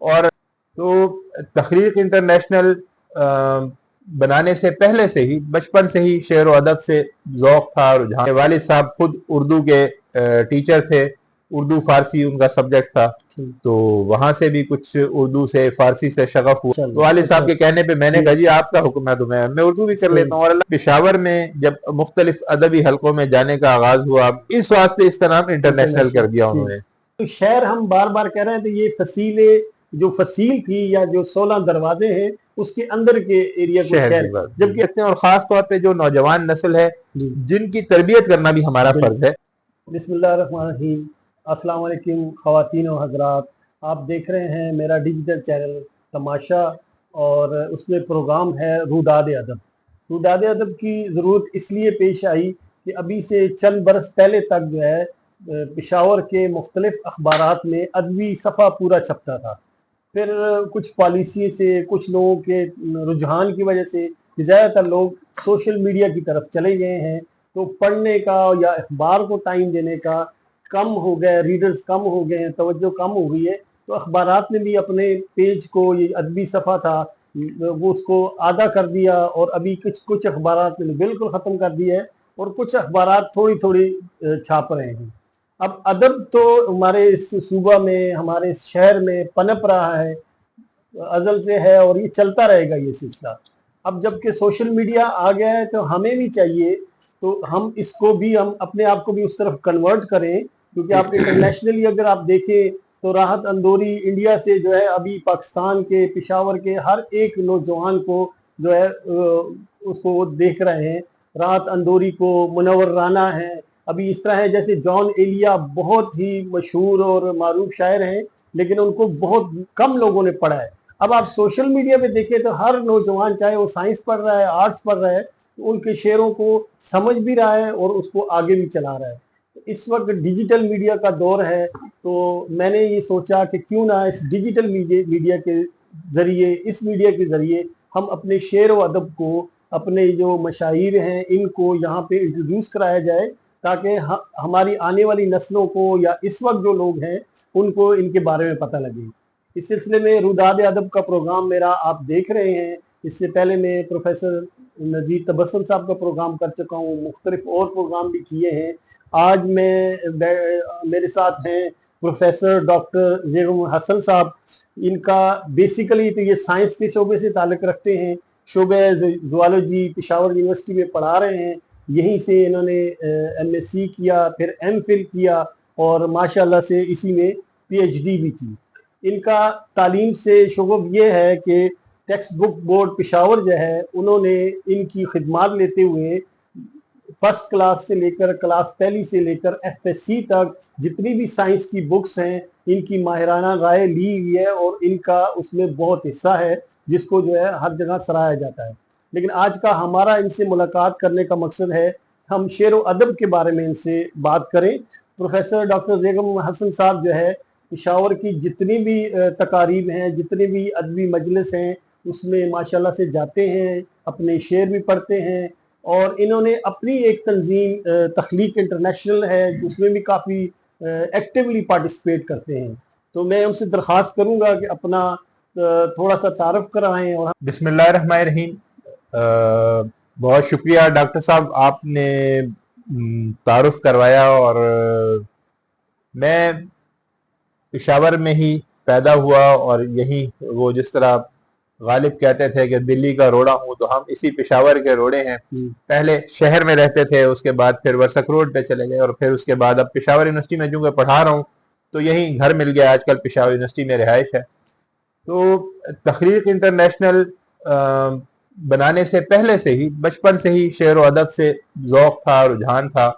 اور تو تخلیق انٹرنیشنل بنانے سے پہلے سے ہی بچپن سے ہی شعر و ادب سے ذوق تھا، رجحان۔ والد صاحب خود اردو کے ٹیچر تھے، اردو فارسی ان کا سبجیکٹ تھا، تو وہاں سے بھی کچھ اردو سے فارسی سے شغف ہوا۔ والد صاحب کے کہنے پہ میں نے کہا جی آپ کا حکم ہے تو میں اردو بھی کر لیتا ہوں۔ اور پشاور میں جب مختلف ادبی حلقوں میں جانے کا آغاز ہوا، اس واسطے اس کا نام انٹرنیشنل کر دیا انہوں نے۔ شہر ہم بار بار کہہ رہے ہیں تو یہ جو فصیل تھی یا جو 16 دروازے ہیں اس کے اندر کے ایریا کو شہر جب کہتے ہیں، اور خاص طور پہ جو نوجوان نسل ہے جن کی تربیت کرنا بھی ہمارا فرض ہے۔ بسم اللہ الرحمن الرحیم۔ السلام علیکم خواتین و حضرات، آپ دیکھ رہے ہیں میرا ڈیجیٹل چینل تماشا، اور اس میں پروگرام ہے روداد ادب۔ روداد ادب کی ضرورت اس لیے پیش آئی کہ ابھی سے چند برس پہلے تک جو ہے پشاور کے مختلف اخبارات میں ادبی صفحہ پورا چھپتا تھا، پھر کچھ پالیسی سے، کچھ لوگوں کے رجحان کی وجہ سے زیادہ تر لوگ سوشل میڈیا کی طرف چلے گئے ہیں، تو پڑھنے کا یا اخبار کو ٹائم دینے کا کم ہو گئے، ریڈرز کم ہو گئے ہیں، توجہ کم ہو گئی ہے، تو اخبارات نے بھی اپنے پیج کو، یہ ادبی صفحہ تھا وہ اس کو آدھا کر دیا، اور ابھی کچھ اخبارات نے بالکل ختم کر دیا ہے، اور کچھ اخبارات تھوڑی تھوڑی چھاپ رہے ہیں۔ اب ادب تو ہمارے اس صوبہ میں، ہمارے شہر میں پنپ رہا ہے، ازل سے ہے، اور یہ چلتا رہے گا یہ سلسلہ۔ اب جب کہ سوشل میڈیا آ گیا ہے تو ہمیں بھی چاہیے تو ہم اس کو بھی، ہم اپنے آپ کو بھی اس طرف کنورٹ کریں، کیونکہ آپ انٹرنیشنلی اگر آپ دیکھیں تو راحت اندوری انڈیا سے جو ہے ابھی پاکستان کے پشاور کے ہر ایک نوجوان کو جو ہے اس کو دیکھ رہے ہیں۔ راحت اندوری کو، منور رانا ہیں، ابھی اس طرح ہے جیسے جان ایلیا بہت ہی مشہور اور معروف شاعر ہیں، لیکن ان کو بہت کم لوگوں نے پڑھا ہے۔ اب آپ سوشل میڈیا پہ دیکھیں تو ہر نوجوان، چاہے وہ سائنس پڑھ رہا ہے، آرٹس پڑھ رہا ہے، ان کے شعروں کو سمجھ بھی رہا ہے اور اس کو آگے بھی چلا رہا ہے۔ تو اس وقت ڈیجیٹل میڈیا کا دور ہے، تو میں نے یہ سوچا کہ کیوں نہ اس ڈیجیٹل میڈیا کے ذریعے، اس میڈیا کے ذریعے ہم اپنے شعر و ادب کو، اپنے جو مشاہیر ہیں ان کو یہاں پہ انٹروڈیوس کرایا جائے، تاکہ ہماری آنے والی نسلوں کو یا اس وقت جو لوگ ہیں ان کو ان کے بارے میں پتہ لگے۔ اس سلسلے میں روداد ادب کا پروگرام میرا آپ دیکھ رہے ہیں۔ اس سے پہلے میں پروفیسر نذیر تبسم صاحب کا پروگرام کر چکا ہوں، مختلف اور پروگرام بھی کیے ہیں۔ آج میرے ساتھ ہیں پروفیسر ڈاکٹر زیغم حسن صاحب۔ ان کا بیسیکلی تو یہ سائنس کے شعبے سے تعلق رکھتے ہیں، شعبہ زوالوجی پشاور یونیورسٹی میں پڑھا رہے ہیں، یہیں سے انہوں نے ایم ایس سی کیا، پھر ایم فل کیا، اور ماشاءاللہ سے اسی میں پی ایچ ڈی بھی کی۔ ان کا تعلیم سے شغف یہ ہے کہ ٹیکسٹ بک بورڈ پشاور جو ہے انہوں نے ان کی خدمات لیتے ہوئے فرسٹ کلاس سے لے کر کلاس پہلی سے لے کر ایف ایس سی تک جتنی بھی سائنس کی بکس ہیں ان کی ماہرانہ رائے لی ہوئی ہے، اور ان کا اس میں بہت حصہ ہے جس کو جو ہے ہر جگہ سراہا جاتا ہے۔ لیکن آج کا ہمارا ان سے ملاقات کرنے کا مقصد ہے ہم شعر و ادب کے بارے میں ان سے بات کریں۔ پروفیسر ڈاکٹر زیغم حسن صاحب جو ہے پشاور کی جتنی بھی تقاریب ہیں، جتنے بھی ادبی مجلس ہیں، اس میں ماشاءاللہ سے جاتے ہیں، اپنے شعر بھی پڑھتے ہیں، اور انہوں نے اپنی ایک تنظیم تخلیق انٹرنیشنل ہے اس میں بھی کافی ایکٹیولی پارٹیسپیٹ کرتے ہیں۔ تو میں ان سے درخواست کروں گا کہ اپنا تھوڑا سا تعارف کرائیں۔ اور بسم اللہ الرحمن الرحیم۔ بہت شکریہ ڈاکٹر صاحب، آپ نے تعارف کروایا، اور میں پشاور میں ہی پیدا ہوا، اور یہی وہ جس طرح غالب کہتے تھے کہ دلی کا روڑا ہوں، تو ہم اسی پشاور کے روڑے ہیں۔ پہلے شہر میں رہتے تھے، اس کے بعد پھر ورسک روڈ پہ چلے گئے، اور پھر اس کے بعد اب پشاور یونیورسٹی میں چونکہ پڑھا رہا ہوں تو یہی گھر مل گیا، آج کل پشاور یونیورسٹی میں رہائش ہے۔ تو تخلیق انٹرنیشنل بنانے سے پہلے سے ہی بچپن سے ہی شعر و ادب سے ذوق تھا، رجحان تھا۔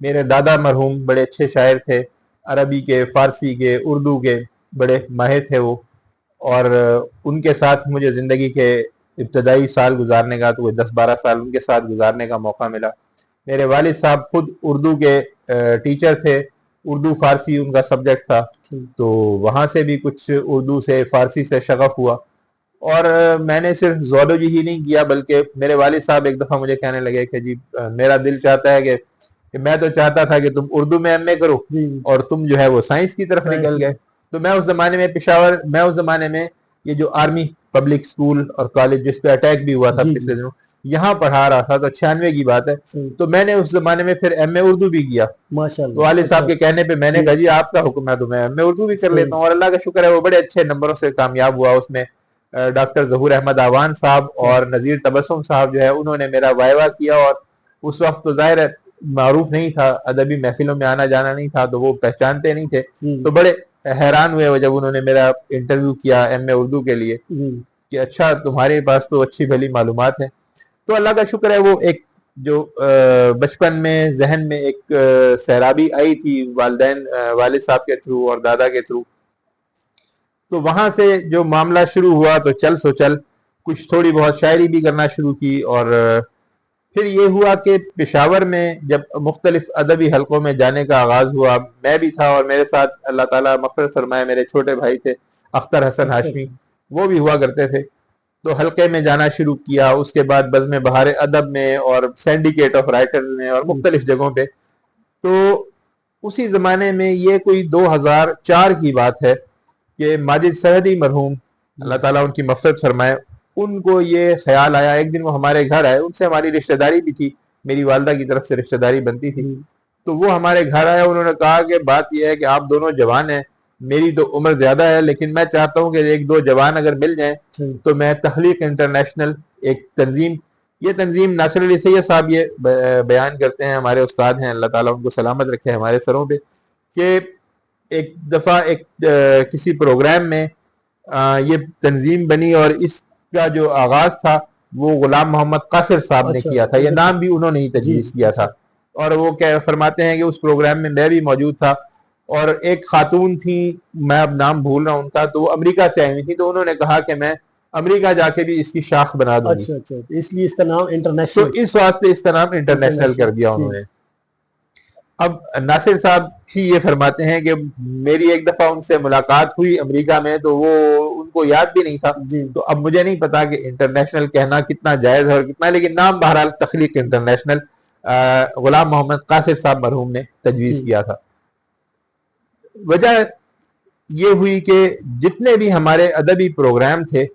میرے دادا مرحوم بڑے اچھے شاعر تھے، عربی کے، فارسی کے، اردو کے بڑے ماہر تھے وہ، اور ان کے ساتھ مجھے زندگی کے ابتدائی سال گزارنے کا، تو وہ 10-12 سال ان کے ساتھ گزارنے کا موقع ملا۔ میرے والد صاحب خود اردو کے ٹیچر تھے، اردو فارسی ان کا سبجیکٹ تھا، تو وہاں سے بھی کچھ اردو سے فارسی سے شغف ہوا۔ اور میں نے صرف زوالوجی ہی نہیں کیا، بلکہ میرے والد صاحب ایک دفعہ مجھے کہنے لگے کہ جی میرا دل چاہتا ہے کہ میں تو چاہتا تھا کہ تم اردو میں ایم اے کرو، اور تم جو ہے وہ سائنس کی طرف نکل گئے۔ تو میں اس زمانے میں اس زمانے میں یہ جو آرمی پبلک اسکول اور کالج جس پہ اٹیک بھی ہوا تھا جی پچھلے دنوں، یہاں پڑھا رہا تھا، تو 96 کی بات ہے. تو میں نے اس زمانے میں پھر ایم اے اردو بھی کیا. ماشاء تو والد صاحب کے کہنے پہ میں نے کہا جی آپ کا حکم ہے تو میں اردو بھی کر لیتا ہوں، اور اللہ کا شکر ہے وہ بڑے اچھے نمبروں سے کامیاب ہوا. اس میں ڈاکٹر ظہور احمد آوان صاحب اور نذیر تبسم صاحب جو ہے انہوں نے میرا وائوا کیا، اور اس وقت تو ظاہر ہے معروف نہیں تھا، ادبی محفلوں میں آنا جانا نہیں تھا، تو وہ پہچانتے نہیں تھے. تو بڑے حیران ہوئے وہ جب انہوں نے میرا انٹرویو کیا ایم اے اردو کے لیے کہ اچھا تمہارے پاس تو اچھی بھلی معلومات ہیں. تو اللہ کا شکر ہے وہ ایک جو بچپن میں ذہن میں ایک سیرابی آئی تھی والد صاحب کے تھرو اور دادا کے تھرو، تو وہاں سے جو معاملہ شروع ہوا تو چل سو چل کچھ تھوڑی بہت شاعری بھی کرنا شروع کی. اور پھر یہ ہوا کہ پشاور میں جب مختلف ادبی حلقوں میں جانے کا آغاز ہوا، میں بھی تھا اور میرے ساتھ اللہ تعالیٰ مغفرت فرمائے میرے چھوٹے بھائی تھے اختر حسن ہاشمی، وہ بھی ہوا کرتے تھے. تو حلقے میں جانا شروع کیا، اس کے بعد بزم بہار ادب میں اور سینڈیکیٹ آف رائٹرز میں اور مختلف جگہوں پہ. تو اسی زمانے میں یہ کوئی 2004 کی بات ہے کہ ماجد سرحدی مرحوم اللہ تعالیٰ ان کی مغفرت فرمائے، ان کو یہ خیال آیا، ایک دن وہ ہمارے گھر آئے، ان سے ہماری رشتہ داری بھی تھی، میری والدہ کی طرف سے رشتہ داری بنتی تھی. تو وہ ہمارے گھر آئے، انہوں نے کہا کہ بات یہ ہے کہ آپ دونوں جوان ہیں، میری تو عمر زیادہ ہے لیکن میں چاہتا ہوں کہ ایک دو جوان اگر مل جائیں تو میں تخلیق انٹرنیشنل ایک تنظیم، یہ تنظیم ناصر علی سید صاحب یہ بیان کرتے ہیں، ہمارے استاد ہیں اللہ تعالیٰ ان کو سلامت رکھے ہمارے سروں پہ، کہ ایک دفعہ ایک کسی پروگرام میں یہ تنظیم بنی اور اس کا جو آغاز تھا وہ غلام محمد قاصر صاحب نے کیا تھا، یہ نام بھی انہوں نے ہی تجویز کیا تھا. اور وہ فرماتے ہیں کہ اس پروگرام میں میں بھی موجود تھا، اور ایک خاتون تھی میں اب نام بھول رہا ہوں ان کا، تو وہ امریکہ سے آئی ہوئی تھی، تو انہوں نے کہا کہ میں امریکہ جا کے بھی اس کی شاخ بنا دوں گی. اچھا اس لیے اس کا نام انٹرنیشنل، تو اس واسطے اس کا نام انٹرنیشنل کر دیا انہوں نے. اب ناصر صاحب ہی یہ فرماتے ہیں کہ میری ایک دفعہ ان سے ملاقات ہوئی امریکہ میں، تو وہ ان کو یاد بھی نہیں تھا. تو اب مجھے نہیں پتا کہ انٹرنیشنل کہنا کتنا جائز ہے اور کتنا، لیکن نام بہرحال تخلیق انٹرنیشنل غلام محمد قاصر صاحب مرحوم نے تجویز کیا تھا. وجہ یہ ہوئی کہ جتنے بھی ہمارے ادبی پروگرام تھے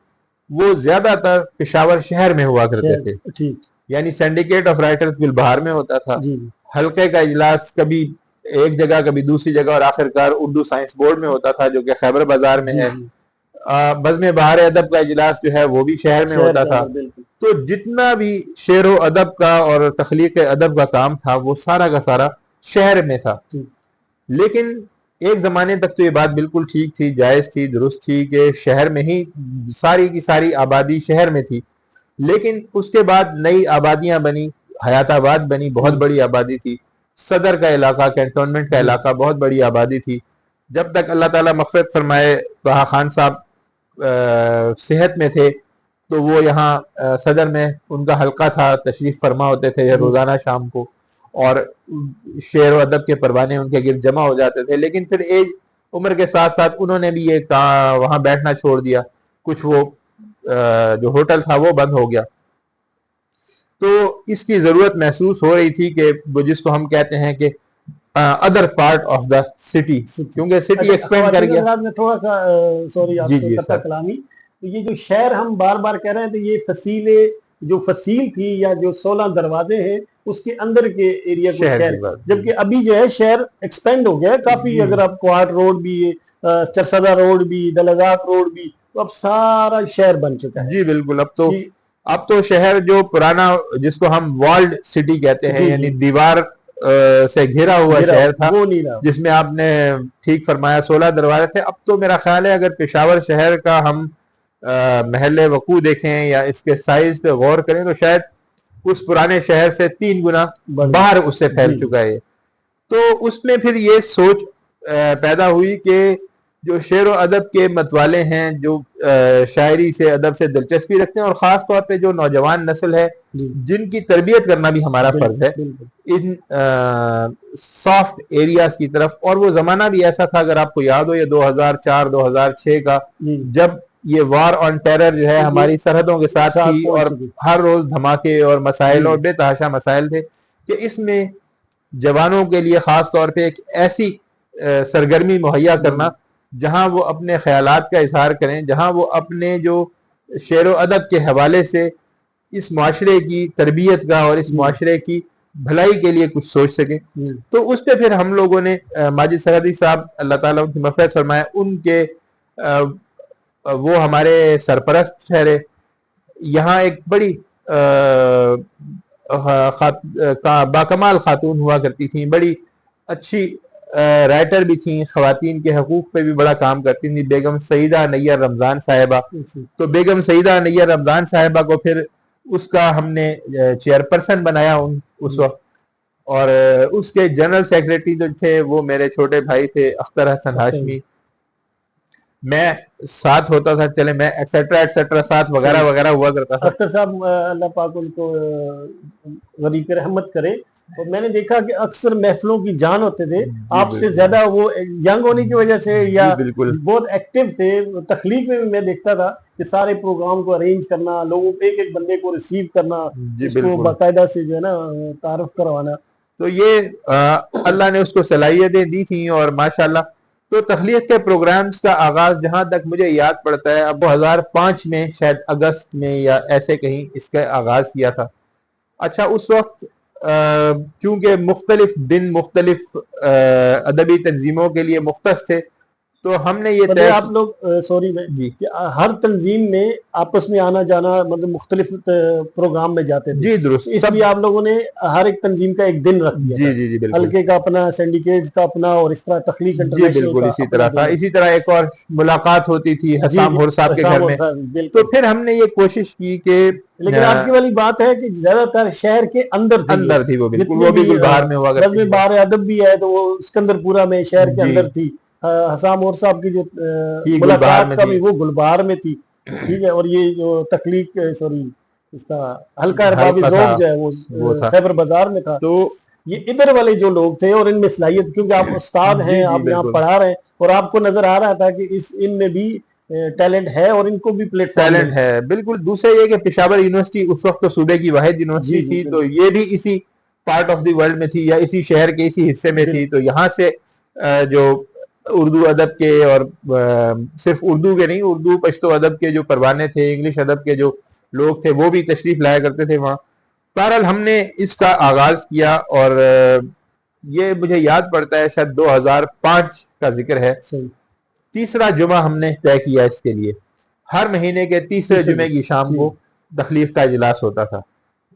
وہ زیادہ تر پشاور شہر میں ہوا کرتے تھے، یعنی سینڈیکیٹ آف رائٹرز گلبہار میں ہوتا تھا، حلقے کا اجلاس کبھی ایک جگہ کبھی دوسری جگہ، اور آخرکار اردو سائنس بورڈ میں ہوتا تھا جو کہ خیبر بازار میں ہے. بزم بہار ادب کا اجلاس جو ہے وہ بھی شہر میں ہوتا تھا. تو جتنا بھی شعر و ادب کا اور تخلیق ادب کا کام تھا وہ سارا کا سارا شہر میں تھا. لیکن ایک زمانے تک تو یہ بات بالکل ٹھیک تھی، جائز تھی، درست تھی کہ شہر میں ہی ساری کی ساری آبادی شہر میں تھی. لیکن اس کے بعد نئی آبادیاں بنی، حیات آباد بنی، بہت بڑی آبادی تھی، صدر کا علاقہ، کینٹونمنٹ کا علاقہ، بہت بڑی آبادی تھی. جب تک اللہ تعالیٰ مغفرت فرمائے طہا خان صاحب صحت میں تھے تو وہ یہاں صدر میں ان کا حلقہ تھا، تشریف فرما ہوتے تھے روزانہ شام کو، اور شعر و ادب کے پروانے ان کے گرد جمع ہو جاتے تھے. لیکن پھر ایج عمر کے ساتھ ساتھ انہوں نے بھی یہ وہاں بیٹھنا چھوڑ دیا، کچھ وہ جو ہوٹل تھا وہ بند ہو گیا. تو اس کی ضرورت محسوس ہو رہی تھی کہ وہ جس کو ہم کہتے ہیں کہ other part of the city, کیونکہ سٹی ایکسپینڈ کر گیا. میں تھوڑا سا سوری آپ کو قطع کلامی، تو یہ جو شہر ہم بار بار کہہ رہے ہیں تو یہ فصیلیں جو فصیل تھی یا جو 16 دروازے ہیں اس کے اندر کے ایریا کو شہر، جبکہ ابھی جو ہے شہر ایکسپینڈ ہو گیا ہے کافی. اگر آپ کوارٹ روڈ بھی، چرسدہ روڈ بھی، دلزاق روڈ بھی، تو اب سارا شہر بن چکا ہے. جی بالکل. اب تو شہر جو پرانا جس کو ہم والڈ سٹی کہتے ہیں، یعنی دیوار سے گھیرا ہوا شہر تھا، جس میں آپ نے ٹھیک فرمایا 16 دروازے تھے. اب تو میرا خیال ہے اگر پشاور شہر کا ہم محل وقوع دیکھیں یا اس کے سائز پہ غور کریں تو شاید اس پرانے شہر سے 3 گنا باہر اس سے پھیل چکا ہے. تو اس میں پھر یہ سوچ پیدا ہوئی کہ جو شعر و ادب کے متوالے ہیں، جو شاعری سے ادب سے دلچسپی رکھتے ہیں، اور خاص طور پہ جو نوجوان نسل ہے جن کی تربیت کرنا بھی ہمارا فرض ہے ان سافٹ ایریاز کی طرف. اور وہ زمانہ بھی ایسا تھا، اگر آپ کو یاد ہو، یہ 2004-2006 کا، جب یہ وار آن ٹیرر جو ہے ہماری سرحدوں کے ساتھ تھی اور ہر روز دھماکے اور مسائل اور بے تحاشا مسائل تھے، کہ اس میں جوانوں کے لیے خاص طور پہ ایک ایسی سرگرمی مہیا کرنا جہاں وہ اپنے خیالات کا اظہار کریں، جہاں وہ اپنے جو شعر و ادب کے حوالے سے اس معاشرے کی تربیت کا اور اس معاشرے کی بھلائی کے لیے کچھ سوچ سکیں. تو اس پہ پھر ہم لوگوں نے ماجد سرحدی صاحب اللہ تعالیٰ ان کی مغفرت فرمائے، ان کے وہ ہمارے سرپرست ٹھہرے. یہاں ایک بڑی باکمال خاتون ہوا کرتی تھیں، بڑی اچھی رائٹر بھی تھیں، خواتین کے حقوق پہ بھی بڑا کام کرتی تھیں، بیگم سعیدہ نیر رمضان صاحبہ. تو بیگم سعیدہ نیر رمضان صاحبہ کو پھر اس کا ہم نے چیئر پرسن بنایا اس وقت، اور اس کے جنرل سیکریٹری جو تھے وہ میرے چھوٹے بھائی تھے اختر حسن ہاشمی. میں ساتھ ہوتا تھا، چلے میں ایٹسٹرا ایٹسٹرا ساتھ وغیرہ وغیرہ ہوا کرتا تھا. اختر صاحب اللہ پاک ان کو غریق رحمت کرے. اور میں نے دیکھا کہ اکثر محفلوں کی جان ہوتے تھے، آپ سے زیادہ وہ ینگ ہونے کی وجہ سے یا بہت ایکٹیو تھے. تخلیق میں بھی میں دیکھتا تھا کہ سارے پروگرام کو ارینج کرنا، لوگوں ایک ایک بندے کو ریسیو کرنا، اس کو باقاعدہ سے جو ہے نا تعارف کروانا. تو یہ اللہ نے اس کو صلاحیتیں دی تھیں اور ماشاءاللہ. تو تخلیق کے پروگرامز کا آغاز جہاں تک مجھے یاد پڑتا ہے اب 2005 میں شاید اگست میں یا ایسے کہیں اس کا آغاز کیا تھا. اچھا اس وقت چونکہ مختلف دن مختلف ادبی تنظیموں کے لیے مختص تھے، تو ہم نے یہ آپ لوگ سوری میں جی کہ ہر تنظیم میں آپس میں آنا جانا مطلب مختلف پروگرام میں جاتے تھے. جی درست، اس لیے آپ لوگوں نے ہر ایک تنظیم کا ایک دن رکھ دیا. جی جی جی بالکل. ہلکے کا اپنا، سینڈیکیٹس کا اپنا، اور اس طرح تخلیق انٹرنیشنل بالکل اسی طرح تھا. اسی طرح ایک اور ملاقات ہوتی تھی حسام ہور صاحب کے گھر میں. تو پھر ہم نے یہ کوشش کی کہ لیکن آپ کی والی بات ہے کہ زیادہ تر شہر کے اندر تھی وہ بالکل، وہ بھی گلبہار میں ہوا کرتی تھی. بہار ادب بھی ہے تو وہ اسکندر پورہ میں شہر کے اندر تھی. حسام اور صاحب کی جو ملاقات کا بھی وہ گلبہار میں تھی. ٹھیک ہے. اور یہ جو تخلیق سوری اس کا حلقہ ارباب ذوق جو ہے وہ خیبر بازار میں تھا. تو یہ ادھر والے جو لوگ تھے اور ان میں صلاحیت، کیونکہ آپ استاد ہیں، آپ یہاں پڑھا رہے ہیں اور آپ کو نظر آ رہا تھا کہ ان میں بھی ٹیلنٹ ہے اور ان کو بھی پلیٹ فارم ٹیلنٹ ہے. بالکل. دوسرے یہ کہ پشاور یونیورسٹی اس وقت تو صوبے کی واحد یونیورسٹی تھی، تو یہ بھی اسی پارٹ آف دی ورلڈ میں تھی یا اسی شہر کے اسی حصے میں تھی. تو یہاں سے جو اردو ادب کے اور صرف اردو کے نہیں، اردو پشتو ادب کے جو پروانے تھے، انگلش ادب کے جو لوگ تھے وہ بھی تشریف لایا کرتے تھے وہاں. بہرحال ہم نے اس کا آغاز کیا اور یہ مجھے یاد پڑتا ہے شاید 2005 کا ذکر ہے. تیسرا جمعہ ہم نے طے کیا اس کے لیے. ہر مہینے کے تیسرے جمعے کی شام کو تخلیق کا اجلاس ہوتا تھا.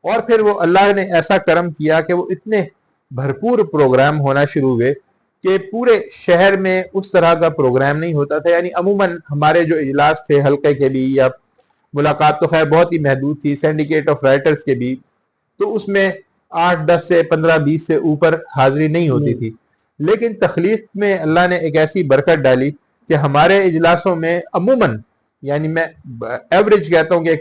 اور پھر وہ اللہ نے ایسا کرم کیا کہ وہ اتنے بھرپور پروگرام ہونا شروع ہوئے کہ پورے شہر میں اس طرح کا پروگرام نہیں ہوتا تھا. یعنی عموماً ہمارے جو اجلاس تھے حلقے کے بھی یا ملاقات تو خیر بہت ہی محدود تھی، سینڈیکیٹ آف رائٹرز کے بھی، تو اس میں 8 10 سے 15 20 سے اوپر حاضری نہیں ہوتی تھی. لیکن تخلیق میں اللہ نے ایک ایسی برکت ڈالی کہ ہمارے اجلاسوں میں عموماً، یعنی میں ایوریج کہتا ہوں کہ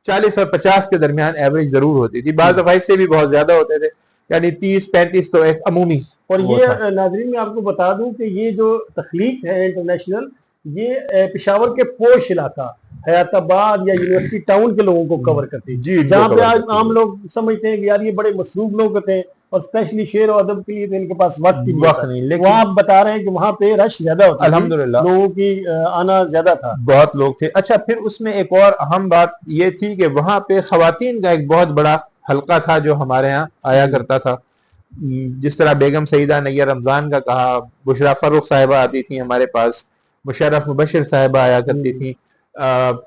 40 اور 50 کے درمیان ایوریج ضرور ہوتی تھی. بعض دفعہ سے بھی بہت زیادہ ہوتے تھے، یعنی 30 35 تو ایک عمومی. اور یہ ناظرین میں آپ کو بتا دوں کہ یہ جو تخلیق ہے انٹرنیشنل، یہ پشاور کے پوش علاقہ حیات آباد یا یونیورسٹی ٹاؤن کے لوگوں کو کور کرتی ہے. جی جہاں پہ آج عام لوگ سمجھتے ہیں کہ یار یہ بڑے مصروف لوگ ہوتے ہیں اور اسپیشلی شعر و ادب کے لیے تو ان کے پاس وقت نہیں. لیکن وہاں آپ بتا رہے ہیں کہ وہاں پہ رش زیادہ ہوتا ہے، الحمدللہ لوگوں کی آنا زیادہ تھا، بہت لوگ تھے. اچھا پھر اس میں ایک اور اہم بات یہ تھی کہ وہاں پہ خواتین کا ایک بہت بڑا حلقہ تھا جو ہمارے ہاں آیا کرتا تھا. جس طرح بیگم سعیدہ نیر رمضان کا کہا، بشرا فروخ صاحبہ آتی تھیں ہمارے پاس، مشرف مبشر صاحبہ آیا کرتی تھیں،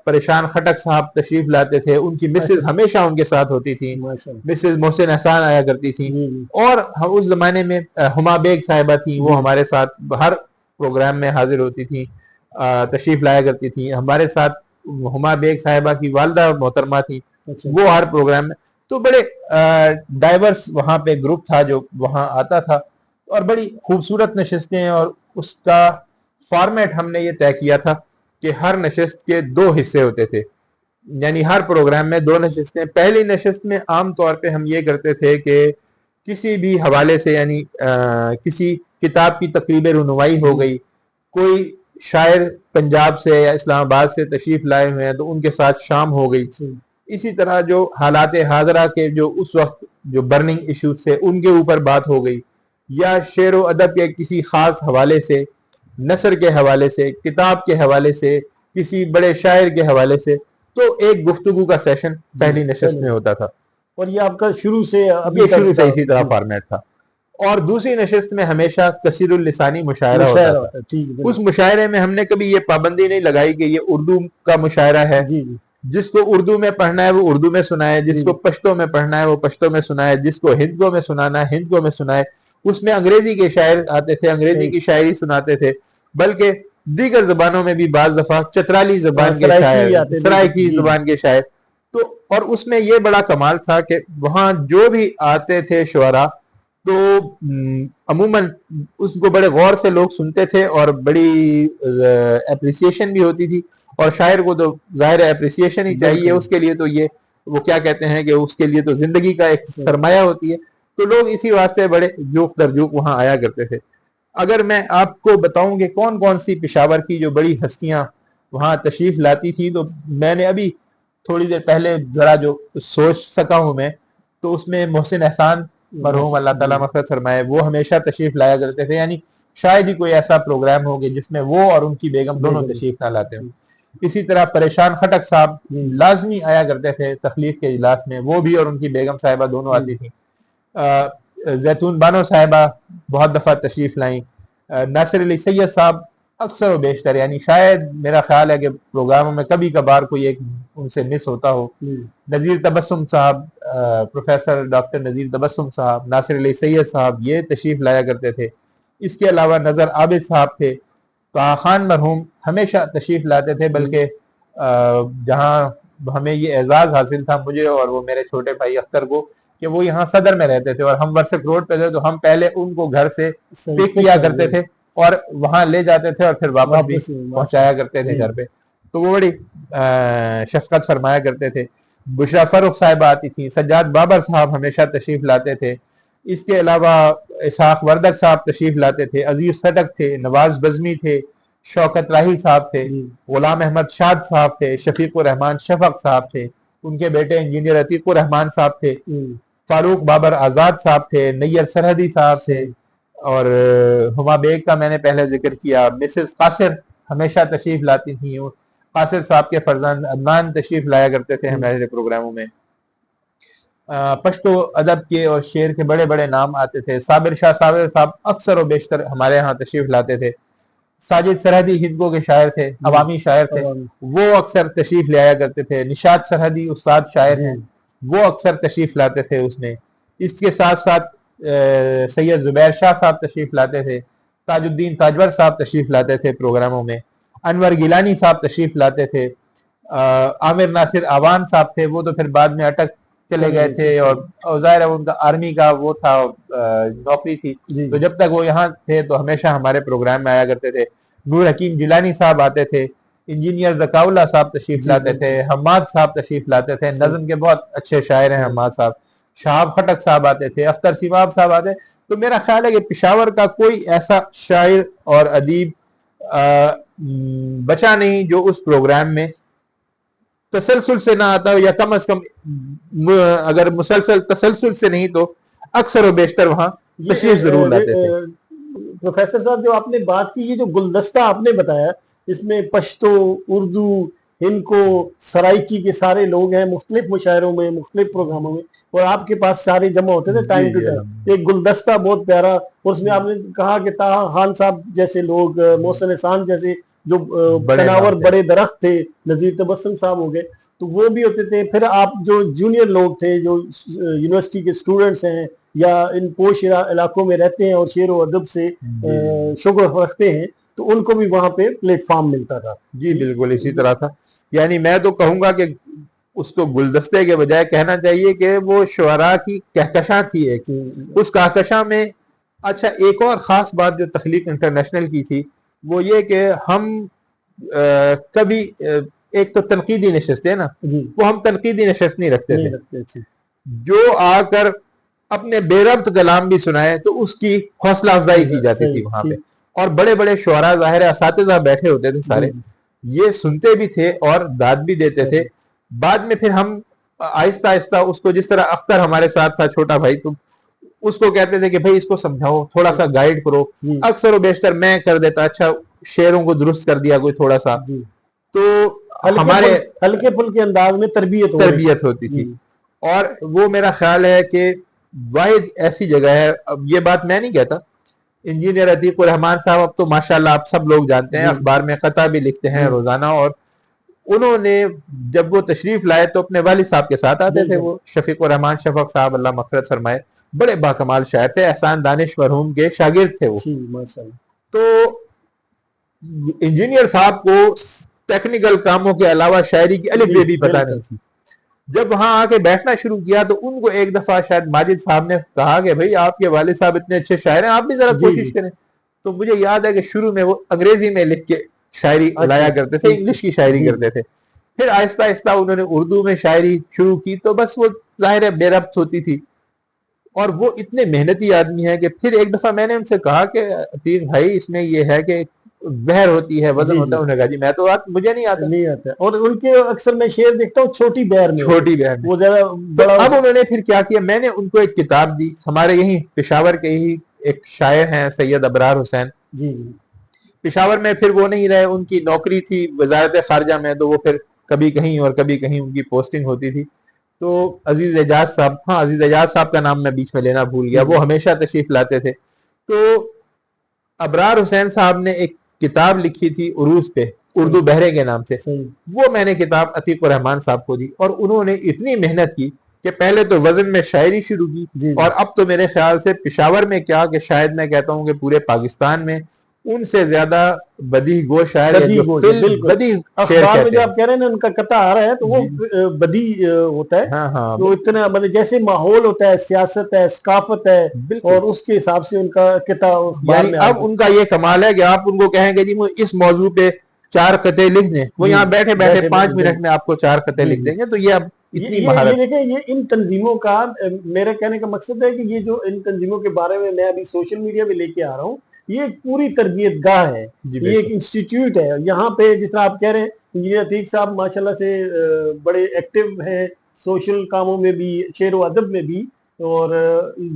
پریشان خٹک صاحب تشریف لاتے تھے، ان کی مسز ہمیشہ ان کے ساتھ ہوتی تھیں، مسز محسن احسان آیا کرتی تھیں. اور اس زمانے میں ہما بیگ صاحبہ تھیں، وہ ہمارے ساتھ ہر پروگرام میں حاضر ہوتی تھیں، تشریف لایا کرتی تھیں. ہمارے ساتھ ہما بیگ صاحبہ کی والدہ محترمہ تھیں، وہ ہر پروگرام میں. تو بڑے ڈائیورس وہاں پہ گروپ تھا جو وہاں آتا تھا، اور بڑی خوبصورت نشستیں. اور اس کا فارمیٹ ہم نے یہ طے کیا تھا کہ ہر نشست کے 2 حصے ہوتے تھے، یعنی ہر پروگرام میں 2 نشستیں. پہلی نشست میں عام طور پہ ہم یہ کرتے تھے کہ کسی بھی حوالے سے، یعنی کسی کتاب کی تقریب رونمائی ہو گئی، کوئی شاعر پنجاب سے یا اسلام آباد سے تشریف لائے ہوئے ہیں تو ان کے ساتھ شام ہو گئی. اسی طرح جو حالات حاضرہ کے جو اس وقت جو برننگ ایشوز تھے ان کے اوپر بات ہو گئی، یا شعر و ادب کے کسی خاص حوالے سے نثر کے حوالے سے, کتاب کے حوالے سے, کسی بڑے شاعر کے حوالے سے, تو ایک گفتگو کا سیشن پہلی نشست میں ہوتا تھا. اور یہ آپ کا شروع سے یہ شروع سے اسی طرح فارمیٹ تھا. اور دوسری نشست میں ہمیشہ کثیر اللسانی مشاعرہ ہوتا تھا. اس مشاعرے میں ہم نے کبھی یہ پابندی نہیں لگائی کہ یہ اردو کا مشاعرہ ہے, جس کو اردو میں پڑھنا ہے وہ اردو میں سنائے, جس کو پشتو میں پڑھنا ہے وہ پشتو میں سنائے, جس کو ہندکو میں سنانا ہے ہندکو میں سنائے. اس میں انگریزی کے شاعر آتے تھے, انگریزی کی شاعری سناتے تھے, بلکہ دیگر زبانوں میں بھی بعض دفعہ چترالی زبان کے شاعر, سرائکی زبان کے شاعر. تو اور اس میں یہ بڑا کمال تھا کہ وہاں جو بھی آتے تھے شعراء, تو عموماً اس کو بڑے غور سے لوگ سنتے تھے اور بڑی اپریسیشن بھی ہوتی تھی. اور شاعر کو تو ظاہر اپریسیشن ہی چاہیے, اس کے لیے تو یہ وہ کیا کہتے ہیں کہ اس کے لیے تو زندگی کا ایک سرمایہ ہوتی ہے. تو لوگ اسی واسطے بڑے جوک در جوک وہاں آیا کرتے تھے. اگر میں آپ کو بتاؤں کہ کون کون سی پشاور کی جو بڑی ہستیاں وہاں تشریف لاتی تھی, تو میں نے ابھی تھوڑی دیر پہلے ذرا جو سوچ سکا ہوں میں, تو اس میں محسن احسان مرحوم اللہ تعالیٰ مغفرت فرمائے, وہ ہمیشہ تشریف لایا کرتے تھے. یعنی شاید ہی کوئی ایسا پروگرام ہوگا جس میں وہ اور ان کی بیگم دونوں تشریف نہ لاتے ہوں. اسی طرح پریشان خٹک صاحب لازمی آیا کرتے تھے تخلیق کے اجلاس میں, وہ بھی اور ان کی بیگم صاحبہ دونوں آتی تھیں. زیتون بانو صاحبہ بہت دفعہ تشریف لائیں. ناصر علی سید صاحب اکثر و بیشتر, یعنی شاید میرا خیال ہے کہ پروگراموں میں کبھی کبھار کوئی ایک ان سے مس ہوتا ہو. نذیر تبسم صاحب, پروفیسر ڈاکٹر نذیر تبسم صاحب, ناصر علی سید صاحب, یہ تشریف لایا کرتے تھے. اس کے علاوہ نظر عابد صاحب تھے. طه خان مرحوم ہمیشہ تشریف لاتے تھے, بلکہ جہاں ہمیں یہ اعزاز حاصل تھا مجھے اور وہ میرے چھوٹے بھائی اختر کو, کہ وہ یہاں صدر میں رہتے تھے اور ہم ورسک روڈ پہ تھے, تو ہم پہلے ان کو گھر سے پک کیا کرتے تھے اور وہاں لے جاتے تھے اور پھر واپس بھی پہنچایا کرتے تھے گھر پہ. تو وہ بڑی شفقت فرمایا کرتے تھے. بشرا فروخ صاحبہ آتی تھیں, سجاد بابر صاحب ہمیشہ تشریف لاتے تھے. اس کے علاوہ اسحاق وردک صاحب تشریف لاتے تھے, عزیز صدق تھے, نواز بزمی تھے, شوکت راہی صاحب تھے, غلام احمد شاد صاحب تھے, شفیق الرحمان شفق صاحب تھے, ان کے بیٹے انجینئر عتیق الرحمان صاحب تھے, فاروق بابر آزاد صاحب تھے, نیر سرحدی صاحب تھے, اور ہما بیگ کا میں نے پہلے ذکر کیا. مسز قاصر ہمیشہ تشریف لاتی تھیں. قاصر صاحب کے فرزند عدنان تشریف لایا کرتے تھے ہمارے پروگراموں میں. پشتو ادب کے اور شعر کے بڑے بڑے نام آتے تھے. صابر شاہ صابر صاحب اکثر و بیشتر ہمارے ہاں تشریف لاتے تھے. ساجد سرحدی ہندکو کے شاعر تھے, عوامی شاعر تھے, وہ اکثر تشریف لایا کرتے تھے. نشاد سرحدی استاد شاعر ہیں, وہ اکثر تشریف لاتے تھے اس میں. اس کے ساتھ ساتھ سید زبیر شاہ صاحب تشریف لاتے تھے. تاج الدین تاجور صاحب تشریف لاتے تھے پروگراموں میں. انور گیلانی صاحب تشریف لاتے تھے. عامر ناصر آوان صاحب تھے, وہ تو پھر بعد میں اٹک چلے گئے تھے, اور ظاہر ہے ان کا آرمی کا وہ تھا نوکری تھی, تو جب تک وہ یہاں تھے تو ہمیشہ ہمارے پروگرام میں آیا کرتے تھے. نور حکیم جیلانی صاحب آتے تھے. انجینئر ذکاء اللہ صاحب تشریف لاتے تھے. حماد صاحب تشریف لاتے تھے, نظم کے بہت اچھے شاعر ہیں حماد صاحب. شہاب خٹک صاحب آتے تھے. اختر سیماب صاحب آتے. تو میرا خیال ہے کہ پشاور کا کوئی ایسا شاعر اور ادیب بچا نہیں جو اس پروگرام میں تسلسل سے نہ آتا ہو, یا کم از کم اگر مسلسل تسلسل سے نہیں تو اکثر و بیشتر وہاں تشریف ضرور لاتے تھے. پروفیسر صاحب, جو آپ نے بات کی, یہ جو گلدستہ آپ نے بتایا, اس میں پشتو, اردو, ہندکو, سرائکی کے سارے لوگ ہیں مختلف مشاعروں میں, مختلف پروگراموں میں, اور آپ کے پاس سارے جمع ہوتے تھے ٹائم ٹو ٹائم. ایک گلدستہ بہت پیارا, اور اس میں آپ نے کہا کہ طه خان صاحب جیسے لوگ, محسن احسان جیسے جو تناور بڑے درخت تھے, نذیر تبسم صاحب ہو گئے, تو وہ بھی ہوتے تھے. پھر آپ جو جونیئر لوگ تھے, جو یونیورسٹی کے اسٹوڈنٹس ہیں یا ان پوش علاقوں میں رہتے ہیں اور شعر و ادب سے شغف رکھتے ہیں, تو ان کو بھی وہاں پہ پلیٹ فارم ملتا تھا. جی بالکل اسی طرح تھا. یعنی میں تو کہوں گا کہ اس کو گلدستے کے بجائے کہنا چاہیے کہ وہ شعراء کی کہکشاں تھی ایک. اس کہکشاں میں اچھا ایک اور خاص بات جو تخلیق انٹرنیشنل کی تھی, وہ یہ کہ ہم کبھی ایک تو تنقیدی نشست ہے نا, وہ ہم تنقیدی نشست نہیں رکھتے تھے. جو آ کر اپنے بے ربط کلام بھی سنائے تو اس کی حوصلہ افزائی کی جاتی تھی وہاں پہ. اور بڑے بڑے شعراء ظاہر اساتذہ بیٹھے ہوتے تھے سارے, یہ سنتے بھی تھے اور داد بھی دیتے تھے. بعد میں پھر ہم آہستہ آہستہ اس کو, جس طرح اختر ہمارے ساتھ تھا چھوٹا بھائی, تو اس کو کہتے تھے کہ بھائی اس کو سمجھاؤ, تھوڑا سا گائیڈ کرو. جی اکثر و بیشتر میں کر دیتا, اچھا شعروں کو درست کر دیا کوئی تھوڑا سا, جی, تو ہمارے ہلکے پھلکے انداز میں تربیت ہوتی تھی. جی اور وہ میرا خیال ہے کہ واحد ایسی جگہ ہے, اب یہ بات میں نہیں کہتا, انجینئر عتیق الرحمان صاحب اب تو ماشاءاللہ آپ سب لوگ جانتے ہیں, جی اخبار میں خطا بھی لکھتے ہیں جی روزانہ, اور انہوں نے جب وہ تشریف لائے تو اپنے والد صاحب کے ساتھ آتے تھے, بالکل وہ شفیق الرحمان شفق صاحب اللہ مغفرت فرمائے, بڑے باکمال شاعر تھے, احسان دانش مرحوم کے شاگرد تھے وہ. جی ماشاءاللہ. تو انجینئر صاحب کو ٹیکنیکل کاموں کے علاوہ شاعری کی الف بے بھی پتہ بالکل. نہیں تھی. جب وہاں آ کے بیٹھنا شروع کیا تو ان کو ایک دفعہ شاید ماجد صاحب نے کہا کہ بھئی آپ کے والد صاحب اتنے اچھے شاعر ہیں, آپ بھی ذرا جی کوشش جی کریں. تو مجھے یاد ہے کہ شروع میں وہ انگریزی میں لکھ کے شاعری لایا کرتے تھے, انگلش کی شاعری جی کرتے تھے. پھر آہستہ آہستہ انہوں نے اردو میں شاعری شروع کی, تو بس وہ ظاہر ہے بے ربط ہوتی تھی. اور وہ اتنے محنتی آدمی ہیں کہ پھر ایک دفعہ میں نے ان سے کہا کہ عتیق بھائی اس میں یہ ہے کہ بحر ہوتی ہے, وزن جی ہوتا ہے. انہوں نے کہا جی میں تو مجھے نہیں آتا, نہیں آتا. اور ان کے اکثر میں شعر دیکھتا ہوں چھوٹی بہر میں, چھوٹی بحر میں. وہ زیادہ تو بڑا. اب انہوں نے پھر کیا کیا, میں نے ان کو ایک کتاب دی, ہمارے یہیں پشاور کے ہی ایک شاعر ہیں سید ابرار حسین, جی جی پشاور میں پھر وہ نہیں رہے, ان کی نوکری تھی وزارت خارجہ میں, تو وہ پھر کبھی کہیں اور کبھی کہیں ان کی پوسٹنگ ہوتی تھی. تو عزیز اعجاز صاحب, ہاں عزیز اعجاز صاحب کا نام میں بیچ میں لینا بھول گیا, وہ ہمیشہ تشریف لاتے تھے. تو ابرار حسین صاحب نے ایک کتاب لکھی تھی عروض پہ, اردو بہرے کے نام سے, وہ میں نے کتاب عتیق الرحمان صاحب کو دی, اور انہوں نے اتنی محنت کی کہ پہلے تو وزن میں شاعری شروع کی, اور اب تو میرے خیال سے پشاور میں کیا کہ شاید میں کہتا ہوں کہ پورے پاکستان میں ان سے زیادہ بدیع گو شاعر ہے جو بدیع شعر اخبار میں کہتے جو ہیں. آپ کہہ رہے ہیں ان کا قطع آ رہا ہے تو وہ بدیع ہوتا ہے, ہاں ہاں تو اتنا مطلب جیسے ماحول ہوتا ہے, سیاست ہے, ثقافت ہے, اور اس کے حساب سے ان کا قطع اخبار یعنی میں اب ان کا یہ کمال ہے کہ آپ ان کو کہیں گے جی مجھے اس موضوع پہ 4 قطعے لکھ دیں, وہ یہاں بیٹھے بیٹھے 5 منٹ میں آپ کو 4 قطعے لکھ دیں گے. تو یہ اب اتنی یہ مہارت. دیکھیں, یہ ان تنظیموں کا میرا کہنے کا مقصد ہے کہ یہ جو ان تنظیموں کے بارے میں میں ابھی سوشل میڈیا پہ لے کے آ رہا ہوں, یہ ایک پوری تربیت گاہ ہے, یہ ایک انسٹیٹیوٹ ہے. یہاں پہ جس طرح آپ کہہ رہے ہیں انجینئر عتیق صاحب ماشاءاللہ سے بڑے ایکٹیو ہیں سوشل کاموں میں بھی, شعر و ادب میں بھی, اور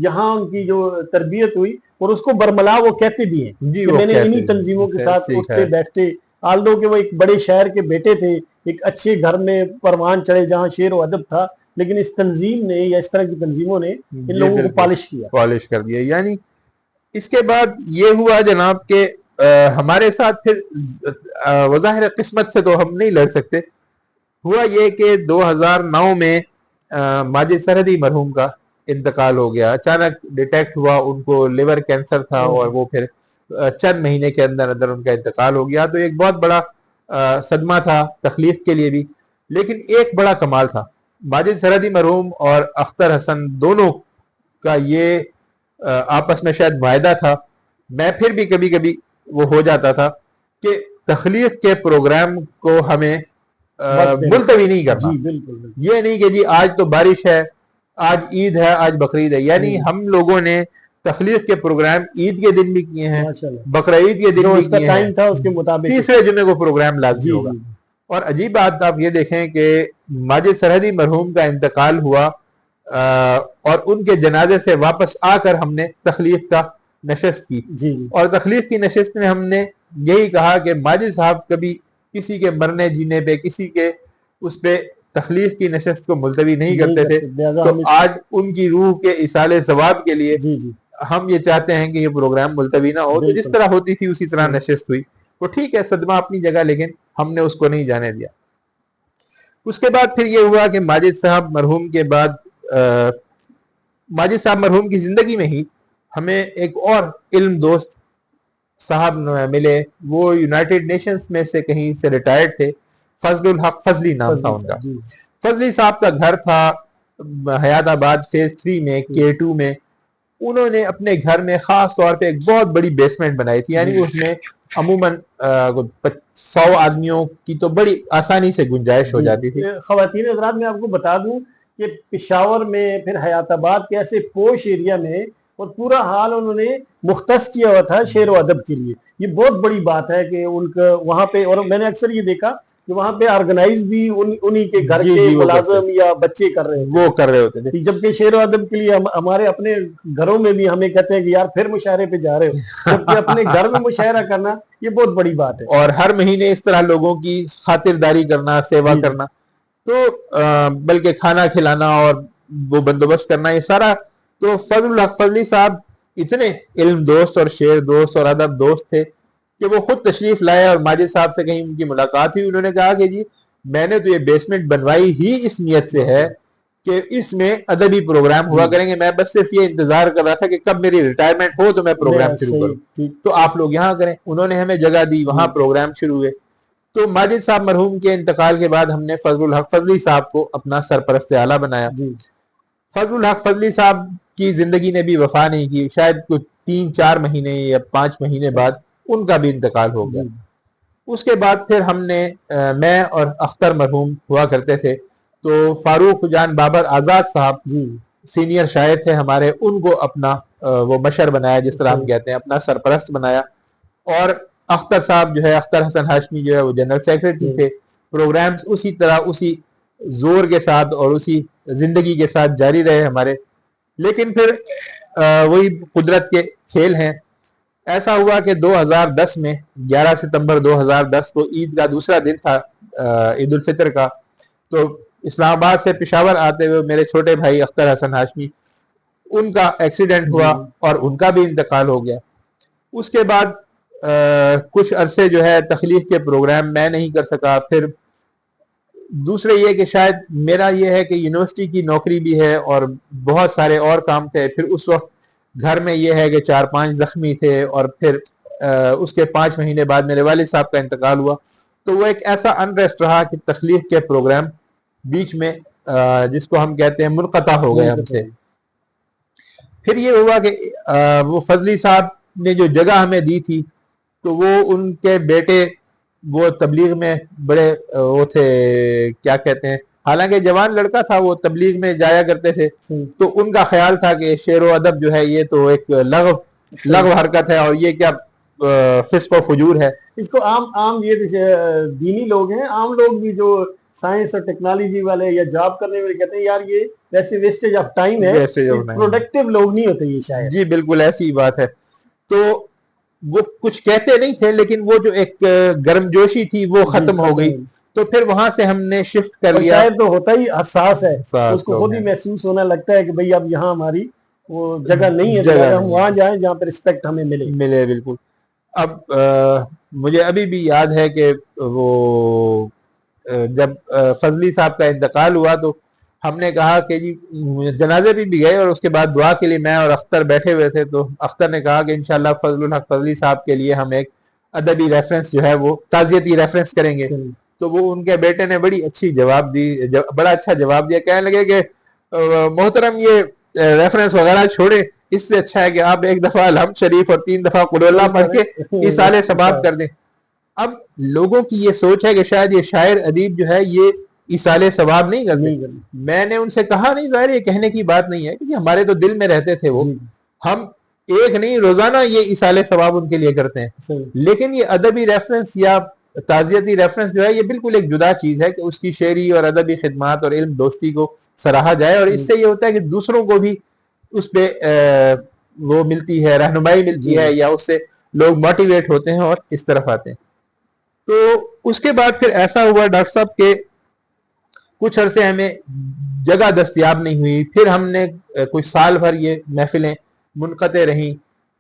یہاں ان کی جو تربیت ہوئی, اور اس کو برملا وہ کہتے بھی ہیں کہ میں نے انہی تنظیموں کے ساتھ اٹھتے بیٹھتے, آلدو کہ وہ ایک بڑے شاعر کے بیٹے تھے, ایک اچھے گھر میں پروان چڑھے جہاں شعر و ادب تھا, لیکن اس تنظیم نے یا اس طرح کی تنظیموں نے ان لوگوں کو پالش کر دیا. یعنی اس کے بعد یہ ہوا جناب کہ ہمارے ساتھ پھر وظاہر قسمت سے تو ہم نہیں لڑ سکتے, ہوا یہ کہ 2009 میں ماجد سرحدی مرحوم کا انتقال ہو گیا. اچانک ڈیٹیکٹ ہوا ان کو لیور کینسر تھا, اور وہ پھر چند مہینے کے اندر اندر ان کا انتقال ہو گیا. تو ایک بہت بڑا صدمہ تھا تخلیق کے لیے بھی, لیکن ایک بڑا کمال تھا. ماجد سرحدی مرحوم اور اختر حسن دونوں کا یہ آپس میں شاید معاہدہ تھا, میں پھر بھی کبھی کبھی وہ ہو جاتا تھا کہ تخلیق کے پروگرام کو ہمیں ملتوی نہیں کرنا. یہ نہیں کہ جی آج تو بارش ہے, آج عید ہے, آج بقرعید ہے. یعنی ہم لوگوں نے تخلیق کے پروگرام عید کے دن بھی کیے ہیں, بقرعید کے دن بھی کیے ہیں, تیسرے جمعے کو پروگرام لازمی ہوگا. اور عجیب بات آپ یہ دیکھیں کہ ماجد سرحدی مرحوم کا انتقال ہوا, اور ان کے جنازے سے واپس آ کر ہم نے تخلیق کا نشست کی, اور تخلیق کی نشست میں ہم نے یہی کہا کہ ماجد صاحب کبھی کسی کے مرنے جینے پہ, کسی کے اس پہ تخلیق کی نشست کو ملتوی نہیں کرتے تھے. تو آج ان کی روح کے ایصال ثواب کے لیے ہم یہ چاہتے ہیں کہ یہ پروگرام ملتوی نہ ہو. تو جس طرح ہوتی تھی اسی طرح نشست ہوئی. وہ ٹھیک ہے, صدمہ اپنی جگہ, لیکن ہم نے اس کو نہیں جانے دیا. اس کے بعد پھر یہ ہوا کہ ماجد صاحب مرحوم کے بعد ماجد صاحب مرحوم کی زندگی میں ہی ہمیں ایک اور علم دوست صاحب ملے. وہ یونائٹڈ نیشنز میں سے کہیں سے ریٹائرڈ تھے, فضل الحق فضلی نام تھا ان کا. فضلی صاحب کا گھر تھا حیات آباد فیز 3 میں, K2 میں. انہوں نے اپنے گھر میں خاص طور پہ ایک بہت بڑی بیسمنٹ بنائی تھی, یعنی اس میں عموماً 100 آدمیوں کی تو بڑی آسانی سے گنجائش ہو جاتی تھی. خواتین حضرات میں آپ کو بتا دوں کہ پشاور میں پھر حیات آباد کے ایسے پوش ایریا میں اور پورا حال انہوں نے مختص کیا ہوا تھا شعر و ادب کے لیے. یہ بہت بڑی بات ہے کہ ان کا وہاں پہ، اور میں نے اکثر یہ دیکھا کہ وہاں پہ آرگنائز بھی انہی کے گھر کے ملازم یا بچے کر رہے وہ کر رہے ہوتے تھے. جبکہ شعر و ادب کے لیے ہمارے اپنے گھروں میں بھی ہمیں کہتے ہیں کہ یار پھر مشاعرے پہ جا رہے ہو، جبکہ اپنے گھر میں مشاعرہ کرنا یہ بہت بڑی بات ہے. اور ہر مہینے اس طرح لوگوں کی خاطرداری کرنا، سیوا کرنا، تو بلکہ کھانا کھلانا اور وہ بندوبست کرنا، یہ سارا. تو فضل الحق فضلی صاحب اتنے علم دوست اور شعر دوست اور ادب دوست تھے کہ وہ خود تشریف لائے، اور ماجد صاحب سے کہیں ان کی ملاقات ہوئی. انہوں نے کہا کہ جی میں نے تو یہ بیسمنٹ بنوائی ہی اس نیت سے ہے کہ اس میں ادبی پروگرام ہوا کریں گے. میں بس صرف یہ انتظار کر رہا تھا کہ کب میری ریٹائرمنٹ ہو تو میں پروگرام شروع کروں، تو آپ لوگ یہاں کریں. انہوں نے ہمیں جگہ دی، وہاں پروگرام شروع ہوئے. تو ماجد صاحب مرحوم کے انتقال کے بعد ہم نے فضل الحق فضلی صاحب کو اپنا سرپرست اعلیٰ بنایا. فضل الحق فضلی صاحب کی زندگی نے بھی وفا نہیں کی، شاید کچھ 3-4 مہینے یا 5 مہینے بعد ان کا بھی انتقال ہو گیا. اس کے بعد پھر ہم نے میں اور اختر مرحوم ہوا کرتے تھے، تو فاروق جان بابر آزاد صاحب سینئر شاعر تھے ہمارے، ان کو اپنا وہ مشر بنایا، جس طرح ہم کہتے ہیں اپنا سرپرست بنایا. اور اختر صاحب جو ہے، اختر حسن ہاشمی جو ہے، وہ جنرل سیکرٹری تھے. پروگرامز اسی طرح اسی زور کے ساتھ اور اسی زندگی کے ساتھ جاری رہے ہمارے. لیکن پھر وہی قدرت کے کھیل ہیں. ایسا ہوا کہ 2010 میں 11 ستمبر 2010 کو عید کا دوسرا دن تھا، عید الفطر کا. تو اسلام آباد سے پشاور آتے ہوئے میرے چھوٹے بھائی اختر حسن ہاشمی، ان کا ایکسیڈنٹ ہوا اور ان کا بھی انتقال ہو گیا. اس کے بعد کچھ عرصے جو ہے تخلیق کے پروگرام میں نہیں کر سکا. پھر دوسرے یہ کہ شاید میرا یہ ہے کہ یونیورسٹی کی نوکری بھی ہے اور بہت سارے اور کام تھے. پھر اس وقت گھر میں یہ ہے کہ 4-5 زخمی تھے، اور پھر اس کے 5 مہینے بعد میرے والد صاحب کا انتقال ہوا. تو وہ ایک ایسا انریسٹ رہا کہ تخلیق کے پروگرام بیچ میں جس کو ہم کہتے ہیں منقطع ہو گئے ہم سے. پھر یہ ہوا کہ وہ فضلی صاحب نے جو جگہ ہمیں دی تھی، تو وہ ان کے بیٹے وہ تبلیغ میں بڑے وہ تھے، کیا کہتے ہیں، حالانکہ جوان لڑکا تھا، وہ تبلیغ میں جایا کرتے تھے. تو ان کا خیال تھا کہ شعر و ادب جو ہے یہ تو ایک لغو حرکت ہے، اور یہ کیا فسق و فجور ہے. اس کو عام یہ دینی لوگ ہیں، عام لوگ بھی جو سائنس اور ٹیکنالوجی والے یا جاب کرنے والے کہتے ہیں یار یہ ویسے ویسٹیج آف ٹائم ہے، پروڈکٹیو لوگ نہیں ہوتے یہ شاید. جی بالکل ایسی بات ہے. تو وہ کچھ کہتے نہیں تھے، لیکن وہ جو ایک گرم جوشی تھی وہ ختم ہو گئی. تو پھر وہاں سے ہم نے شفٹ کر لیا. شاعر تو ہوتا ہی حساس ہے، اس کو خود ہی محسوس ہونا لگتا ہے کہ بھئی اب یہاں ہماری وہ جگہ نہیں ہے، ہم وہاں جائیں جہاں پر رسپیکٹ ہمیں ملے. بالکل. اب مجھے ابھی بھی یاد ہے کہ وہ جب فضلی صاحب کا انتقال ہوا تو ہم نے کہا کہ جی جنازے بھی گئے، اور اس کے بعد دعا کے لیے میں اور اختر بیٹھے ہوئے تھے. تو اختر نے کہا کہ انشاءاللہ فضل الحق فضلی صاحب کے لیے ہم ایک ادبی ریفرنس جو ہے وہ تعزیتی ریفرنس کریں گے. تو وہ ان کے بیٹے نے بڑی اچھی جواب دی، بڑا اچھا جواب دیا. کہنے لگے کہ محترم یہ ریفرنس وغیرہ چھوڑے، اس سے اچھا ہے کہ آپ ایک دفعہ الحمد شریف اور 3 دفعہ قل اللہ پڑھ کے ایصال ثواب کر دیں. اب لوگوں کی یہ سوچ ہے کہ شاید یہ شاعر ادیب جو ہے یہ ایصال ثواب نہیں کرتے. میں نے ان سے کہا نہیں، ظاہر یہ کہنے کی بات نہیں ہے، کیونکہ ہمارے تو دل میں رہتے تھے وہ. ہم ایک نہیں روزانہ یہ ایصال ثواب ان کے لیے کرتے ہیں. لیکن یہ ادبی ریفرنس یا تعزیتی ریفرنس جو ہے یہ بالکل ایک جدا چیز ہے کہ اس کی شعری اور ادبی خدمات اور علم دوستی کو سراہا جائے، اور اس سے یہ ہوتا ہے کہ دوسروں کو بھی اس پہ وہ ملتی ہے، رہنمائی ملتی ہے، یا اس سے لوگ موٹیویٹ ہوتے ہیں اور اس طرف آتے ہیں. تو اس کے بعد پھر ایسا ہوا ڈاکٹر صاحب کہ کچھ عرصے ہمیں جگہ دستیاب نہیں ہوئی. پھر ہم نے کچھ سال بھر یہ محفلیں منقطع رہیں.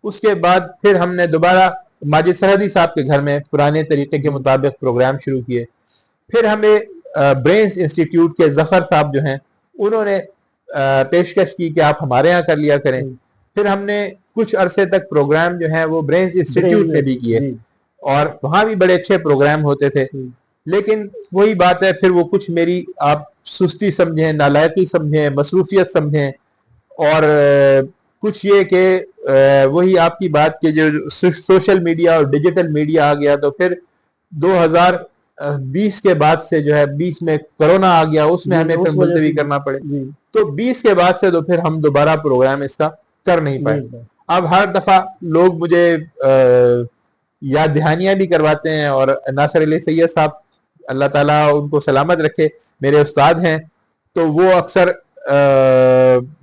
اس کے بعد پھر ہم نے دوبارہ ماجد سرحدی صاحب کے گھر میں پرانے طریقے کے مطابق پروگرام شروع کیے. پھر ہمیں برینز انسٹیٹیوٹ کے ظفر صاحب جو ہیں انہوں نے پیشکش کی کہ آپ ہمارے ہاں کر لیا کریں. پھر ہم نے کچھ عرصے تک پروگرام جو ہیں وہ برینز انسٹیٹیوٹ میں بھی کیے، اور وہاں بھی بڑے اچھے پروگرام ہوتے تھے. لیکن وہی بات ہے، پھر وہ کچھ میری آپ سستی سمجھیں، نالائقی سمجھیں، مصروفیت سمجھیں، اور کچھ یہ کہ وہی آپ کی بات کہ جو سوشل میڈیا اور ڈیجیٹل میڈیا آ گیا. تو پھر 2020 کے بعد سے جو ہے بیچ میں کرونا آ گیا، اس میں ہمیں پھر ملتوی کرنا پڑے. تو 20 کے بعد سے تو پھر ہم دوبارہ پروگرام اس کا کر نہیں پائے. نہیں، اب ہر دفعہ لوگ مجھے یاد دہانیاں بھی کرواتے ہیں, اور ناصر علی سید صاحب اللہ تعالیٰ ان کو سلامت رکھے میرے استاد ہیں, تو وہ اکثر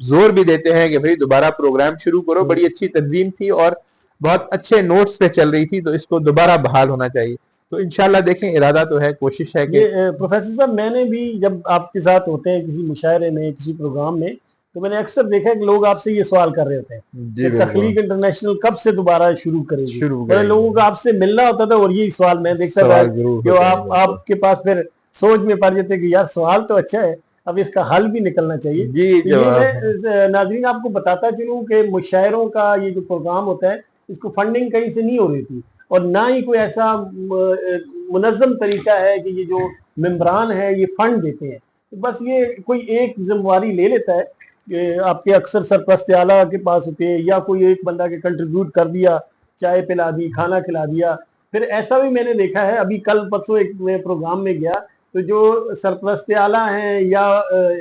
زور بھی دیتے ہیں کہ بھئی دوبارہ پروگرام شروع کرو, بڑی اچھی تنظیم تھی اور بہت اچھے نوٹس پہ چل رہی تھی, تو اس کو دوبارہ بحال ہونا چاہیے. تو انشاءاللہ دیکھیں, ارادہ تو ہے, کوشش ہے کہ یہ پروفیسر صاحب میں نے بھی جب آپ کے ساتھ ہوتے ہیں کسی مشاعرے میں, کسی پروگرام میں, تو میں نے اکثر دیکھا کہ لوگ آپ سے یہ سوال کر رہے ہوتے ہیں جی کہ تخلیق انٹرنیشنل کب سے دوبارہ شروع کرے گی. شروع کریں لوگوں کا آپ سے ملنا ہوتا تھا اور یہی سوال میں دیکھتا تھا سوال ضرور کہ ہوتا ہے. آپ کے پاس پھر سوچ میں پڑ جاتے کہ یار سوال تو اچھا ہے, اب اس کا حل بھی نکلنا چاہیے. جی تو یہ جواب ہے. میں ناظرین آپ کو بتاتا چلوں کہ مشاعروں کا یہ جو پروگرام ہوتا ہے اس کو فنڈنگ کہیں سے نہیں ہو رہی تھی, اور نہ ہی کوئی ایسا منظم طریقہ ہے کہ یہ جو ممبران ہے یہ فنڈ دیتے ہیں. بس یہ کوئی ایک ذمہ داری لے لیتا ہے کہ آپ کے اکثر سرپرست اعلیٰ کے پاس ہوتے ہیں, یا کوئی ایک بندہ کے کنٹریبیوٹ کر دیا, چائے پلا دی, کھانا کھلا دیا. پھر ایسا بھی میں نے دیکھا ہے, ابھی کل پرسوں ایک میں پروگرام میں گیا تو جو سرپرست اعلیٰ ہیں یا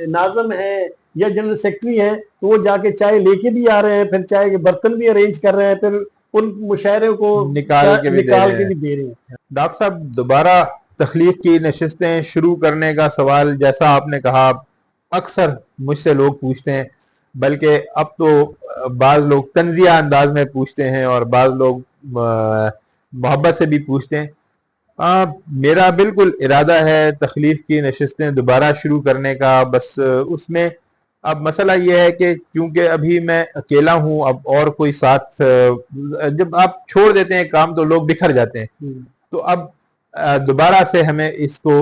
ناظم ہیں یا جنرل سیکرٹری ہیں, تو وہ جا کے چائے لے کے بھی آ رہے ہیں, پھر چائے کے برتن بھی ارینج کر رہے ہیں, پھر ان مشاعروں کو نکال کے بھی دے رہے ہیں. ڈاکٹر صاحب دوبارہ تخلیق کی نشستیں شروع کرنے کا سوال, جیسا آپ نے کہا, اکثر مجھ سے لوگ پوچھتے ہیں, بلکہ اب تو بعض لوگ طنزیہ انداز میں پوچھتے ہیں اور بعض لوگ محبت سے بھی پوچھتے ہیں. میرا بالکل ارادہ ہے تخلیق کی نشستیں دوبارہ شروع کرنے کا. بس اس میں اب مسئلہ یہ ہے کہ چونکہ ابھی میں اکیلا ہوں, اب اور کوئی ساتھ, جب آپ چھوڑ دیتے ہیں کام تو لوگ بکھر جاتے ہیں, تو اب دوبارہ سے ہمیں اس کو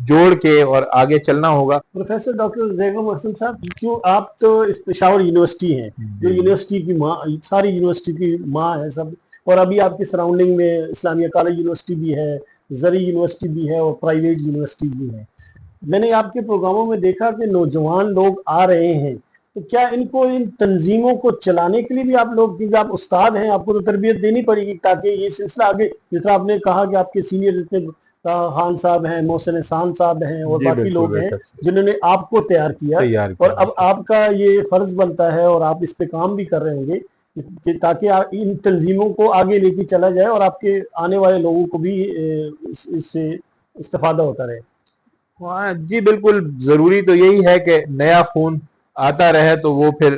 جوڑ کے اور آگے چلنا ہوگا. پروفیسر ڈاکٹر بیگم محسن صاحب, کیوں آپ تو اس پشاور یونیورسٹی ہیں جو یونیورسٹی کی ماں, ساری یونیورسٹی کی ماں ہے سب, اور ابھی آپ کے سراؤنڈنگ میں اسلامیہ کالج یونیورسٹی بھی ہے, زرعی یونیورسٹی بھی ہے, اور پرائیویٹ یونیورسٹیز بھی ہیں. میں نے آپ کے پروگراموں میں دیکھا کہ نوجوان لوگ آ رہے ہیں, تو کیا ان کو ان تنظیموں کو چلانے کے لیے بھی آپ لوگ, کیونکہ آپ استاد ہیں, آپ کو تو تربیت دینی پڑے گی تاکہ یہ سلسلہ آگے, جس طرح آپ نے کہا کہ آپ کے سینئر جتنے خان صاحب ہیں, محسن احسان صاحب ہیں, اور باقی لوگ ہیں جنہوں نے آپ کو تیار کیا, اور اب آپ کا یہ فرض بنتا ہے اور آپ اس پہ کام بھی کر رہے ہوں گے تاکہ ان تنظیموں کو آگے لے کے چلا جائے اور آپ کے آنے والے لوگوں کو بھی اس سے استفادہ ہوتا رہے. جی بالکل, ضروری تو یہی ہے کہ نیا خون آتا رہے, تو وہ پھر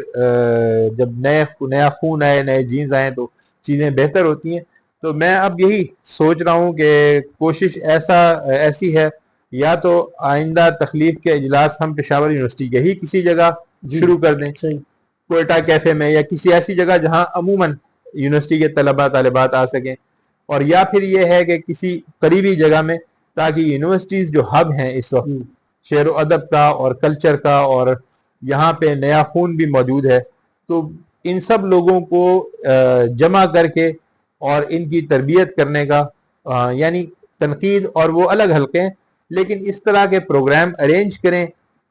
جب نیا خون آئے, نئے جینز آئیں, تو چیزیں بہتر ہوتی ہیں. تو میں اب یہی سوچ رہا ہوں کہ کوشش ایسی ہے, یا تو آئندہ تخلیق کے اجلاس ہم پشاور یونیورسٹی کے ہی کسی جگہ شروع کر دیں, کوئٹہ کیفے میں, یا کسی ایسی جگہ جہاں عموماً یونیورسٹی کے طلباء طالبات آ سکیں, اور یا پھر یہ ہے کہ کسی قریبی جگہ میں, تاکہ یونیورسٹیز جو ہب ہیں اس وقت شعر و ادب کا اور کلچر کا, اور یہاں پہ نیا خون بھی موجود ہے, تو ان سب لوگوں کو جمع کر کے اور ان کی تربیت کرنے کا, یعنی تنقید اور وہ الگ حلقے ہیں, لیکن اس طرح کے پروگرام ارینج کریں,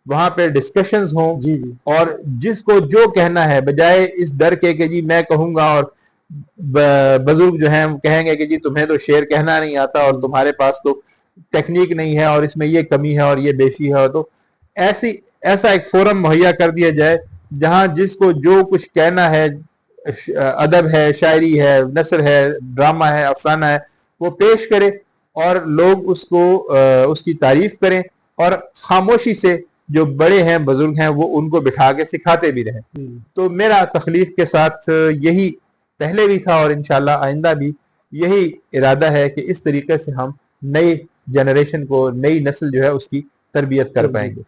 وہاں پہ ڈسکشنز ہوں, اور جس کو جو کہنا ہے, بجائے اس ڈر کے کہ جی میں کہوں گا اور بزرگ جو ہیں کہیں گے کہ جی تمہیں تو شعر کہنا نہیں آتا, اور تمہارے پاس تو ٹیکنیک نہیں ہے, اور اس میں یہ کمی ہے اور یہ بیشی ہے, تو ایسا ایک فورم مہیا کر دیا جائے جہاں جس کو جو کچھ کہنا ہے, ادب ہے, شاعری ہے, نثر ہے, ڈرامہ ہے, افسانہ ہے, وہ پیش کرے, اور لوگ اس کی تعریف کریں, اور خاموشی سے جو بڑے ہیں, بزرگ ہیں, وہ ان کو بٹھا کے سکھاتے بھی رہیں. تو میرا تخلیق کے ساتھ یہی پہلے بھی تھا, اور انشاءاللہ آئندہ بھی یہی ارادہ ہے کہ اس طریقے سے ہم نئی جنریشن کو, نئی نسل جو ہے اس کی تربیت کر پائیں گے.